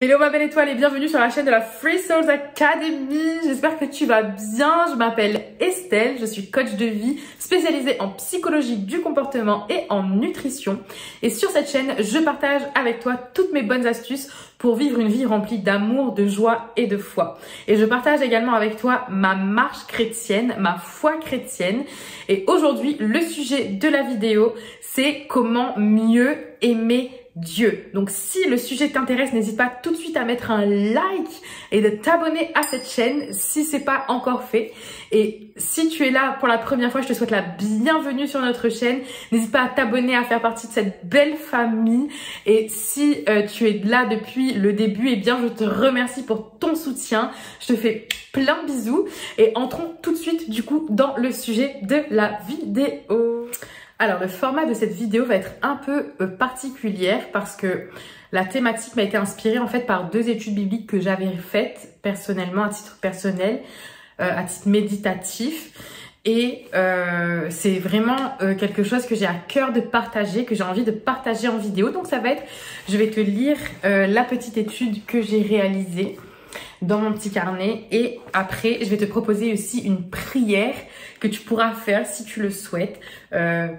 Hello ma belle étoile et bienvenue sur la chaîne de la Free Souls Academy. J'espère que tu vas bien. Je m'appelle Estelle, je suis coach de vie spécialisée en psychologie du comportement et en nutrition. Et sur cette chaîne, je partage avec toi toutes mes bonnes astuces pour vivre une vie remplie d'amour, de joie et de foi. Et je partage également avec toi ma marche chrétienne, ma foi chrétienne. Et aujourd'hui, le sujet de la vidéo, c'est comment mieux aimer Dieu. Donc si le sujet t'intéresse, n'hésite pas tout de suite à mettre un like et de t'abonner à cette chaîne si c'est pas encore fait. Et si tu es là pour la première fois, je te souhaite la bienvenue sur notre chaîne. N'hésite pas à t'abonner, à faire partie de cette belle famille. Et si tu es là depuis le début, eh bien je te remercie pour ton soutien. Je te fais plein de bisous et entrons tout de suite du coup dans le sujet de la vidéo. Alors, le format de cette vidéo va être un peu particulière parce que la thématique m'a été inspirée en fait par deux études bibliques que j'avais faites personnellement, à titre personnel, à titre méditatif. Et c'est vraiment quelque chose que j'ai à cœur de partager, que j'ai envie de partager en vidéo. Donc ça va être, je vais te lire la petite étude que j'ai réalisée dans mon petit carnet et après je vais te proposer aussi une prière que tu pourras faire si tu le souhaites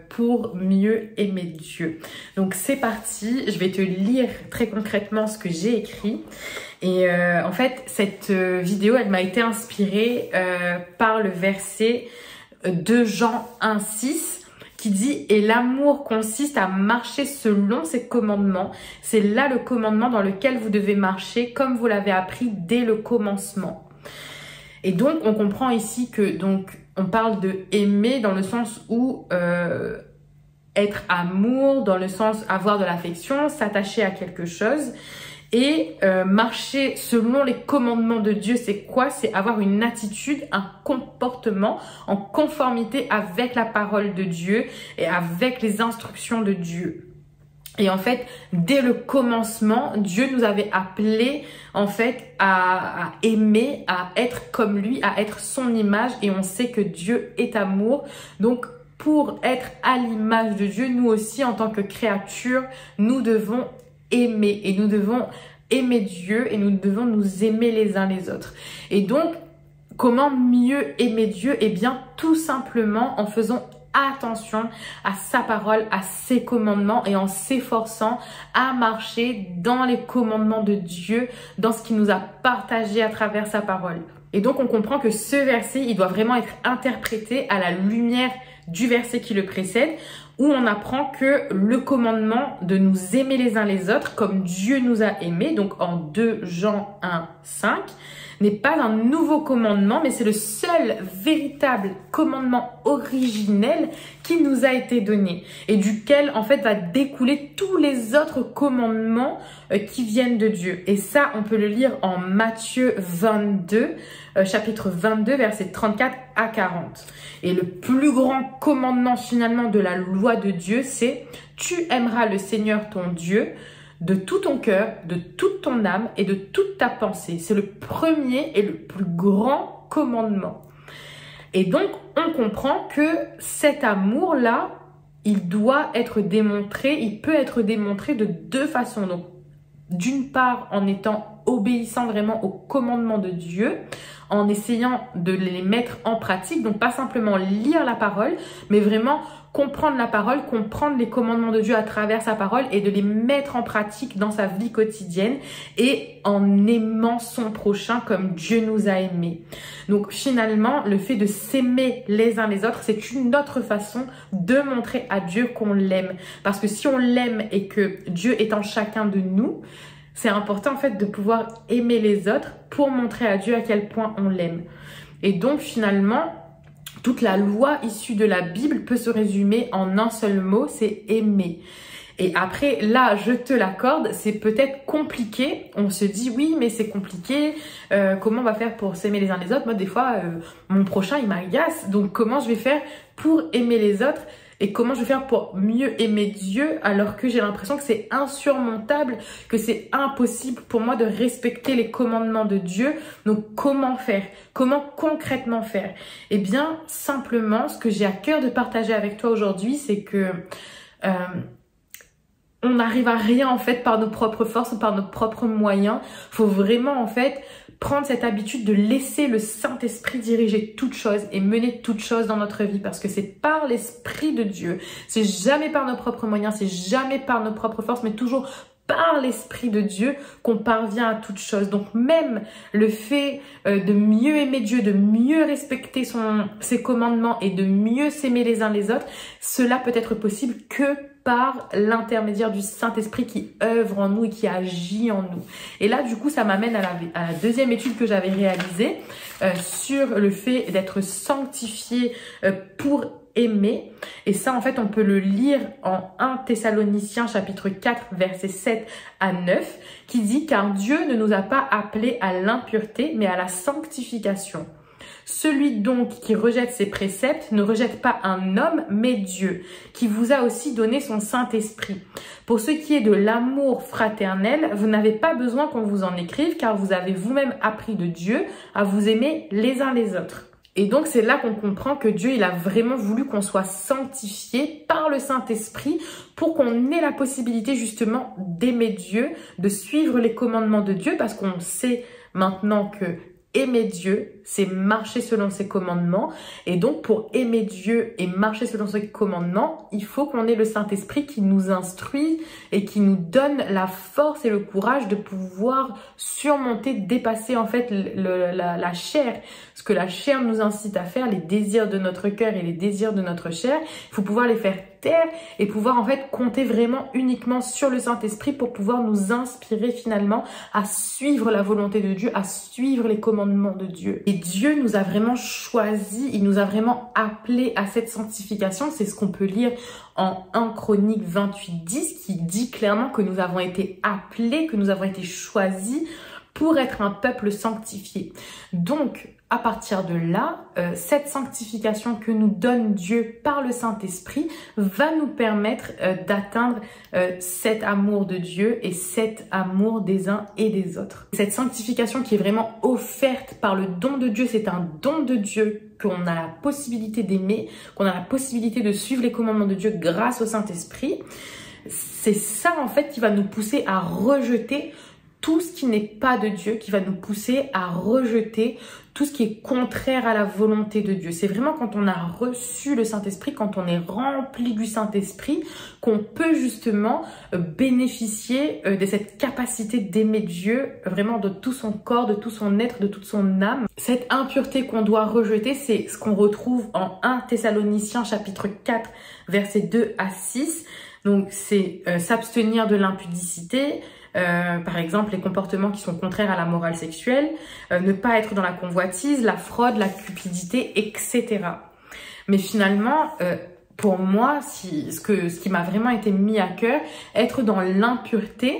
pour mieux aimer Dieu. Donc c'est parti, je vais te lire très concrètement ce que j'ai écrit et en fait cette vidéo elle m'a été inspirée par le verset de Jean 1,6 qui dit « Et l'amour consiste à marcher selon ses commandements. C'est là le commandement dans lequel vous devez marcher comme vous l'avez appris dès le commencement. » Et donc, on comprend ici que on parle de aimer dans le sens où être amour, dans le sens avoir de l'affection, s'attacher à quelque chose. Et marcher selon les commandements de Dieu, c'est quoi? C'est avoir une attitude, un comportement en conformité avec la parole de Dieu et avec les instructions de Dieu. Et en fait, dès le commencement, Dieu nous avait appelés en fait à aimer, à être comme lui, à être son image. Et on sait que Dieu est amour. Donc, pour être à l'image de Dieu, nous aussi, en tant que créatures, nous devons aimer et nous devons aimer Dieu et nous devons nous aimer les uns les autres. Et donc, comment mieux aimer Dieu? Eh bien, tout simplement en faisant attention à sa parole, à ses commandements et en s'efforçant à marcher dans les commandements de Dieu, dans ce qu'il nous a partagé à travers sa parole. Et donc, on comprend que ce verset, il doit vraiment être interprété à la lumière du verset qui le précède, où on apprend que le commandement de nous aimer les uns les autres comme Dieu nous a aimés, donc en 2 Jean 1,5, n'est pas un nouveau commandement, mais c'est le seul véritable commandement originel qui nous a été donné et duquel en fait va découler tous les autres commandements qui viennent de Dieu. Et ça, on peut le lire en Matthieu 22, chapitre 22, versets 34 à 40. Et le plus grand commandement finalement de la loi de Dieu, c'est « Tu aimeras le Seigneur ton Dieu » de tout ton cœur, de toute ton âme et de toute ta pensée. C'est le premier et le plus grand commandement. Et donc, on comprend que cet amour-là, il doit être démontré, il peut être démontré de deux façons. Donc, d'une part, en étant obéissant vraiment aux commandements de Dieu, en essayant de les mettre en pratique, donc pas simplement lire la parole, mais vraiment comprendre la parole, comprendre les commandements de Dieu à travers sa parole et de les mettre en pratique dans sa vie quotidienne et en aimant son prochain comme Dieu nous a aimés. Donc finalement, le fait de s'aimer les uns les autres, c'est une autre façon de montrer à Dieu qu'on l'aime. Parce que si on l'aime et que Dieu est en chacun de nous, c'est important en fait de pouvoir aimer les autres pour montrer à Dieu à quel point on l'aime. Et donc finalement, toute la loi issue de la Bible peut se résumer en un seul mot, c'est aimer. Et après, là, je te l'accorde, c'est peut-être compliqué. On se dit, oui, mais c'est compliqué. Comment on va faire pour s'aimer les uns les autres? Moi, des fois, mon prochain, il m'agace. Donc, comment je vais faire pour aimer les autres? Et comment je vais faire pour mieux aimer Dieu alors que j'ai l'impression que c'est insurmontable, que c'est impossible pour moi de respecter les commandements de Dieu. Donc comment faire? Comment concrètement faire? Eh bien, simplement, ce que j'ai à cœur de partager avec toi aujourd'hui, c'est que on n'arrive à rien en fait par nos propres forces ou par nos propres moyens. Faut vraiment en fait prendre cette habitude de laisser le Saint-Esprit diriger toutes choses et mener toutes choses dans notre vie, parce que c'est par l'Esprit de Dieu. C'est jamais par nos propres moyens, c'est jamais par nos propres forces, mais toujours par l'Esprit de Dieu qu'on parvient à toutes choses. Donc même le fait de mieux aimer Dieu, de mieux respecter ses commandements et de mieux s'aimer les uns les autres, cela peut être possible que par l'intermédiaire du Saint-Esprit qui œuvre en nous et qui agit en nous. Et là, du coup, ça m'amène à la deuxième étude que j'avais réalisée sur le fait d'être sanctifié pour aimer. Et ça, en fait, on peut le lire en 1 Thessaloniciens chapitre 4, versets 7 à 9, qui dit « Car Dieu ne nous a pas appelés à l'impureté, mais à la sanctification. Celui donc qui rejette ses préceptes ne rejette pas un homme, mais Dieu, qui vous a aussi donné son Saint-Esprit. Pour ce qui est de l'amour fraternel, vous n'avez pas besoin qu'on vous en écrive, car vous avez vous-même appris de Dieu à vous aimer les uns les autres. » Et donc, c'est là qu'on comprend que Dieu, il a vraiment voulu qu'on soit sanctifié par le Saint-Esprit pour qu'on ait la possibilité justement d'aimer Dieu, de suivre les commandements de Dieu, parce qu'on sait maintenant que aimer Dieu, c'est marcher selon ses commandements. Et donc, pour aimer Dieu et marcher selon ses commandements, il faut qu'on ait le Saint-Esprit qui nous instruit et qui nous donne la force et le courage de pouvoir surmonter, dépasser en fait la chair. Ce que la chair nous incite à faire, les désirs de notre cœur et les désirs de notre chair, il faut pouvoir les faire taire et pouvoir en fait compter vraiment uniquement sur le Saint-Esprit pour pouvoir nous inspirer finalement à suivre la volonté de Dieu, à suivre les commandements de Dieu. Et Dieu nous a vraiment choisis, il nous a vraiment appelés à cette sanctification. C'est ce qu'on peut lire en 1 Chroniques 28:10 qui dit clairement que nous avons été appelés, que nous avons été choisis pour être un peuple sanctifié. Donc, à partir de là, cette sanctification que nous donne Dieu par le Saint-Esprit va nous permettre d'atteindre cet amour de Dieu et cet amour des uns et des autres. Cette sanctification qui est vraiment offerte par le don de Dieu, c'est un don de Dieu qu'on a la possibilité d'aimer, qu'on a la possibilité de suivre les commandements de Dieu grâce au Saint-Esprit. C'est ça en fait qui va nous pousser à rejeter tout ce qui n'est pas de Dieu, qui va nous pousser à rejeter tout ce qui est contraire à la volonté de Dieu. C'est vraiment quand on a reçu le Saint-Esprit, quand on est rempli du Saint-Esprit, qu'on peut justement bénéficier de cette capacité d'aimer Dieu vraiment de tout son corps, de tout son être, de toute son âme. Cette impureté qu'on doit rejeter, c'est ce qu'on retrouve en 1 Thessaloniciens chapitre 4, versets 2 à 6. Donc c'est s'abstenir de l'impudicité, par exemple les comportements qui sont contraires à la morale sexuelle, ne pas être dans la convoitise, la fraude, la cupidité, etc. Mais finalement, pour moi, ce qui m'a vraiment été mis à cœur, être dans l'impureté,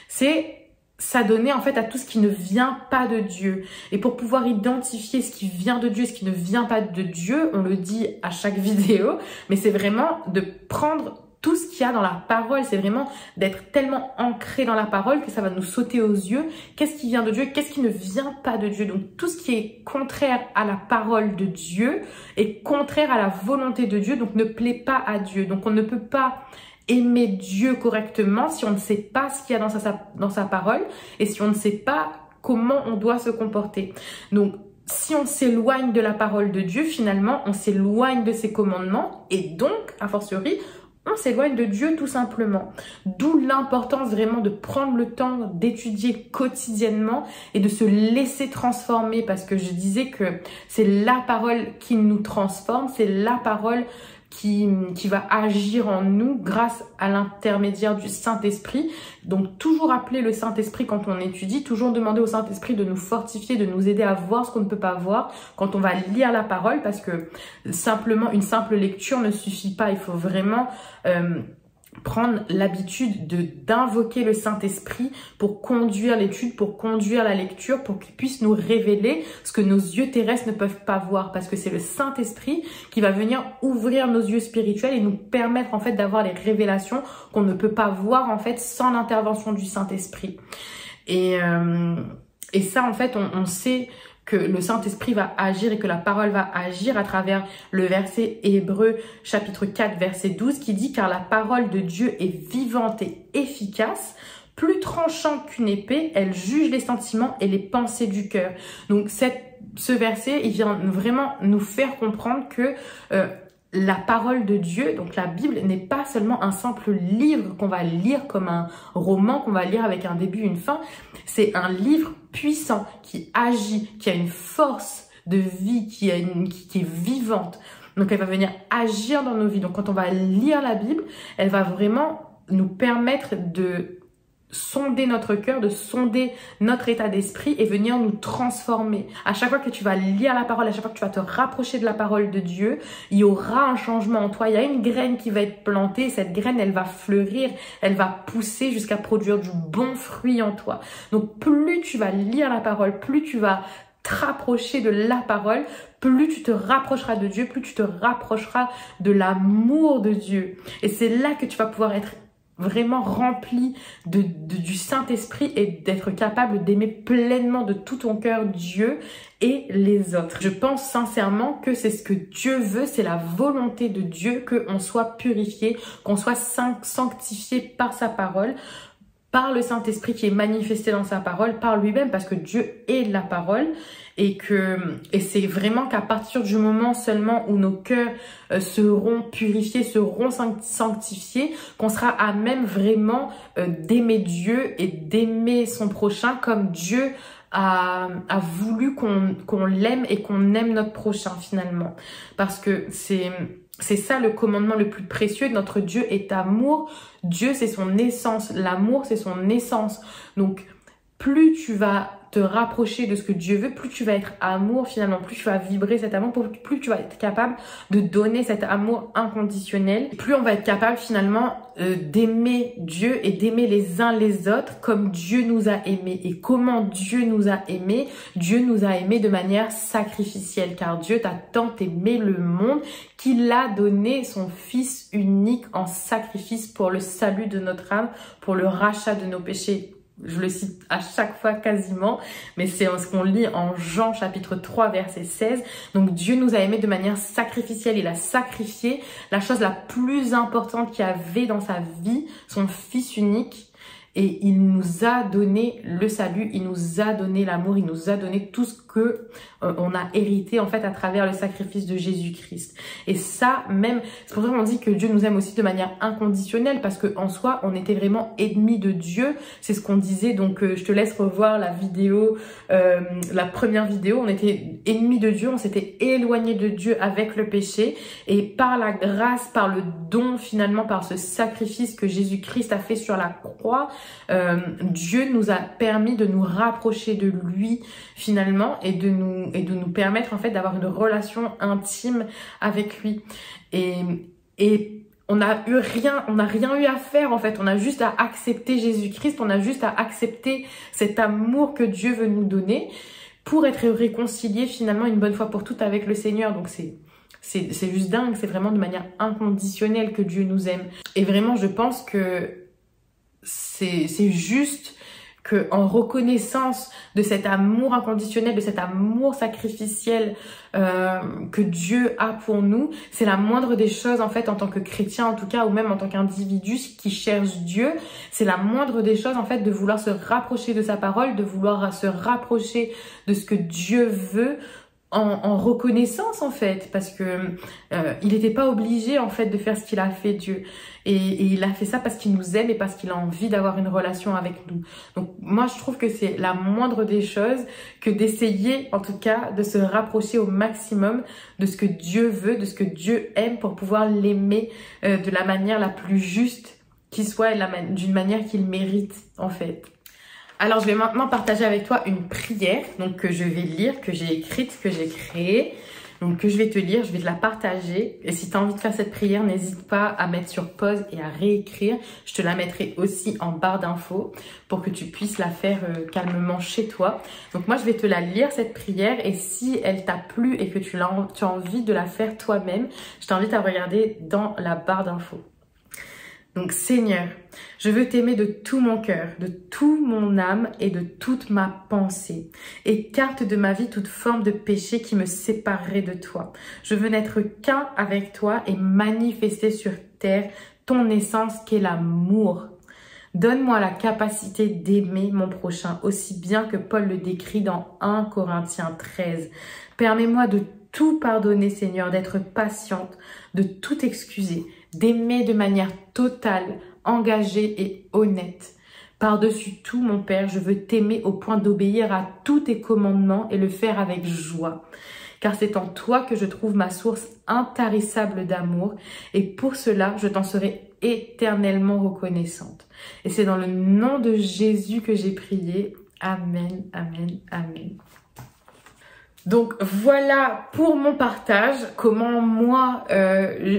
c'est s'adonner en fait à tout ce qui ne vient pas de Dieu. Et pour pouvoir identifier ce qui vient de Dieu, ce qui ne vient pas de Dieu, on le dit à chaque vidéo, mais c'est vraiment de prendre tout ce qu'il y a dans la parole, c'est vraiment d'être tellement ancré dans la parole que ça va nous sauter aux yeux. Qu'est-ce qui vient de Dieu? Qu'est-ce qui ne vient pas de Dieu? Donc tout ce qui est contraire à la parole de Dieu est contraire à la volonté de Dieu, donc ne plaît pas à Dieu. Donc on ne peut pas aimer Dieu correctement si on ne sait pas ce qu'il y a dans sa parole et si on ne sait pas comment on doit se comporter. Donc si on s'éloigne de la parole de Dieu, finalement, on s'éloigne de ses commandements et donc, a fortiori, on s'éloigne de Dieu tout simplement. D'où l'importance vraiment de prendre le temps d'étudier quotidiennement et de se laisser transformer, parce que je disais que c'est la parole qui nous transforme, c'est la parole qui va agir en nous grâce à l'intermédiaire du Saint-Esprit. Donc toujours appeler le Saint-Esprit quand on étudie, toujours demander au Saint-Esprit de nous fortifier, de nous aider à voir ce qu'on ne peut pas voir quand on va lire la parole, parce que simplement une simple lecture ne suffit pas. Il faut vraiment prendre l'habitude d'invoquer le Saint-Esprit pour conduire l'étude, pour conduire la lecture, pour qu'il puisse nous révéler ce que nos yeux terrestres ne peuvent pas voir, parce que c'est le Saint-Esprit qui va venir ouvrir nos yeux spirituels et nous permettre en fait d'avoir les révélations qu'on ne peut pas voir en fait sans l'intervention du Saint-Esprit. Et ça en fait on sait que le Saint-Esprit va agir et que la parole va agir à travers le verset Hébreux chapitre 4 verset 12 qui dit « Car la parole de Dieu est vivante et efficace, plus tranchante qu'une épée, elle juge les sentiments et les pensées du cœur. » Donc ce verset, il vient vraiment nous faire comprendre que la parole de Dieu, donc la Bible, n'est pas seulement un simple livre qu'on va lire comme un roman, qu'on va lire avec un début, une fin. C'est un livre puissant qui agit, qui a une force de vie, qui est vivante. Donc elle va venir agir dans nos vies. Donc quand on va lire la Bible, elle va vraiment nous permettre de sonder notre cœur, de sonder notre état d'esprit et venir nous transformer. À chaque fois que tu vas lire la parole, à chaque fois que tu vas te rapprocher de la parole de Dieu, il y aura un changement en toi. Il y a une graine qui va être plantée. Cette graine, elle va fleurir, elle va pousser jusqu'à produire du bon fruit en toi. Donc plus tu vas lire la parole, plus tu vas te rapprocher de la parole, plus tu te rapprocheras de Dieu, plus tu te rapprocheras de l'amour de Dieu. Et c'est là que tu vas pouvoir être vraiment rempli du Saint-Esprit et d'être capable d'aimer pleinement de tout ton cœur Dieu et les autres. Je pense sincèrement que c'est ce que Dieu veut, c'est la volonté de Dieu qu'on soit purifié, qu'on soit sanctifié par sa parole, par le Saint-Esprit qui est manifesté dans sa parole, par lui-même, parce que Dieu est la parole, et c'est vraiment qu'à partir du moment seulement où nos cœurs seront purifiés, seront sanctifiés, qu'on sera à même vraiment d'aimer Dieu et d'aimer son prochain comme Dieu a voulu qu'on l'aime et qu'on aime notre prochain finalement. Parce que c'est ça le commandement le plus précieux. Notre Dieu est amour. Dieu, c'est son essence. L'amour, c'est son essence. Donc, plus tu vas te rapprocher de ce que Dieu veut, plus tu vas être amour finalement, plus tu vas vibrer cet amour, plus tu vas être capable de donner cet amour inconditionnel, plus on va être capable finalement d'aimer Dieu et d'aimer les uns les autres comme Dieu nous a aimés. Et comment Dieu nous a aimés? Dieu nous a aimés de manière sacrificielle, car Dieu t'a tant aimé le monde qu'il a donné son Fils unique en sacrifice pour le salut de notre âme, pour le rachat de nos péchés. Je le cite à chaque fois quasiment, mais c'est ce qu'on lit en Jean chapitre 3 verset 16. Donc Dieu nous a aimés de manière sacrificielle. Il a sacrifié la chose la plus importante qu'il avait dans sa vie, son Fils unique. Et il nous a donné le salut, il nous a donné l'amour, il nous a donné tout ce que on a hérité en fait à travers le sacrifice de Jésus-Christ. Et ça même, c'est pour ça qu'on dit que Dieu nous aime aussi de manière inconditionnelle, parce que en soi, on était vraiment ennemis de Dieu. C'est ce qu'on disait, donc je te laisse revoir la vidéo, la première vidéo. On était ennemis de Dieu, on s'était éloigné de Dieu avec le péché. Et par la grâce, par le don finalement, par ce sacrifice que Jésus-Christ a fait sur la croix, Dieu nous a permis de nous rapprocher de lui finalement et de nous permettre en fait d'avoir une relation intime avec lui. Et on n'a rien eu à faire en fait, on a juste à accepter Jésus-Christ, on a juste à accepter cet amour que Dieu veut nous donner pour être réconcilié finalement une bonne fois pour toutes avec le Seigneur. Donc c'est juste dingue, c'est vraiment de manière inconditionnelle que Dieu nous aime. Et vraiment je pense que c'est juste que en reconnaissance de cet amour inconditionnel, de cet amour sacrificiel que Dieu a pour nous, c'est la moindre des choses en fait en tant que chrétien en tout cas, ou même en tant qu'individu qui cherche Dieu, c'est la moindre des choses en fait de vouloir se rapprocher de sa parole, de vouloir se rapprocher de ce que Dieu veut, en reconnaissance en fait, parce que il n'était pas obligé en fait de faire ce qu'il a fait Dieu, et il a fait ça parce qu'il nous aime et parce qu'il a envie d'avoir une relation avec nous. Donc moi je trouve que c'est la moindre des choses que d'essayer en tout cas de se rapprocher au maximum de ce que Dieu veut, de ce que Dieu aime, pour pouvoir l'aimer de la manière la plus juste qui soit, d'une manière qu'il mérite en fait. Alors, je vais maintenant partager avec toi une prière, donc que je vais lire, que j'ai écrite, que j'ai créée, donc que je vais te lire, je vais te la partager. Et si tu as envie de faire cette prière, n'hésite pas à mettre sur pause et à réécrire. Je te la mettrai aussi en barre d'infos pour que tu puisses la faire calmement chez toi. Donc moi, je vais te la lire, cette prière, et si elle t'a plu et que tu as envie de la faire toi-même, je t'invite à regarder dans la barre d'infos. Donc Seigneur, je veux t'aimer de tout mon cœur, de toute mon âme et de toute ma pensée. Écarte de ma vie toute forme de péché qui me séparerait de toi. Je veux n'être qu'un avec toi et manifester sur terre ton essence qu'est l'amour. Donne-moi la capacité d'aimer mon prochain aussi bien que Paul le décrit dans 1 Corinthiens 13. Permets-moi de tout pardonner, Seigneur, d'être patiente, de tout excuser, d'aimer de manière totale, engagée et honnête. Par-dessus tout, mon Père, je veux t'aimer au point d'obéir à tous tes commandements et le faire avec joie. Car c'est en toi que je trouve ma source intarissable d'amour et pour cela, je t'en serai éternellement reconnaissante. Et c'est dans le nom de Jésus que j'ai prié. Amen, amen, amen. Donc voilà pour mon partage, comment moi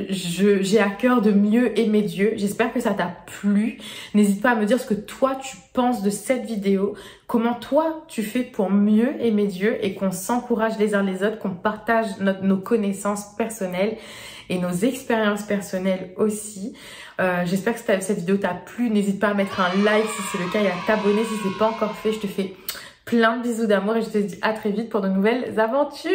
j'ai à cœur de mieux aimer Dieu. J'espère que ça t'a plu. N'hésite pas à me dire ce que toi tu penses de cette vidéo, comment toi tu fais pour mieux aimer Dieu et qu'on s'encourage les uns les autres, qu'on partage nos connaissances personnelles et nos expériences personnelles aussi. J'espère que cette vidéo t'a plu. N'hésite pas à mettre un like si c'est le cas et à t'abonner si ce n'est pas encore fait. Je te fais plein de bisous d'amour et je te dis à très vite pour de nouvelles aventures.